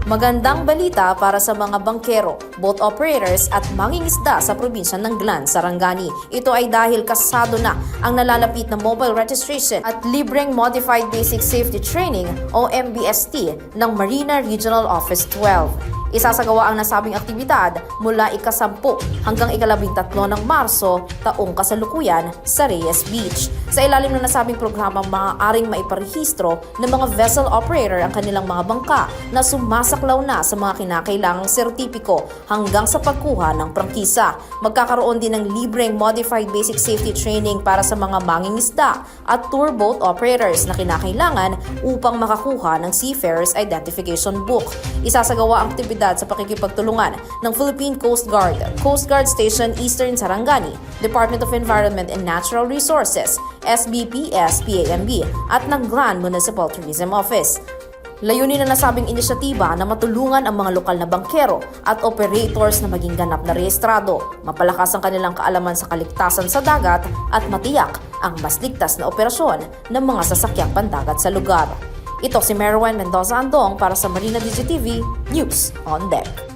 Magandang balita para sa mga bangkero, boat operators at mangingisda sa probinsya ng Glan, Sarangani. Ito ay dahil kasado na ang nalalapit na mobile registration at libreng Modified Basic Safety Training o MBST ng Marina Regional Office 12. Isasagawa ang nasabing aktibidad mula ika-10 hanggang ika-13 ng Marso taong kasalukuyan sa Reyes Beach. Sa ilalim ng nasabing programa, maaaring maiparehistro ng mga vessel operator ang kanilang mga bangka na sumasaklaw na sa mga kinakailangang sertipiko hanggang sa pagkuha ng prangkisa. Magkakaroon din ng libreng Modified Basic Safety Training para sa mga mangingisda at tour boat operators na kinakailangan upang makakuha ng Seafarers Identification Book. Isasagawa ang aktibidad sa pakikipagtulungan ng Philippine Coast Guard, Coast Guard Station Eastern Sarangani, Department of Environment and Natural Resources, SBPS, PAMB, at ng Glan Municipal Tourism Office. Layunin na nasabing inisyatiba na matulungan ang mga lokal na bangkero at operators na maging ganap na rehistrado, mapalakas ang kanilang kaalaman sa kaligtasan sa dagat at matiyak ang mas ligtas na operasyon ng mga sasakyang pandagat sa lugar. Ito si Merwan Mendoza Andong para sa Marina DZTV News on Deck.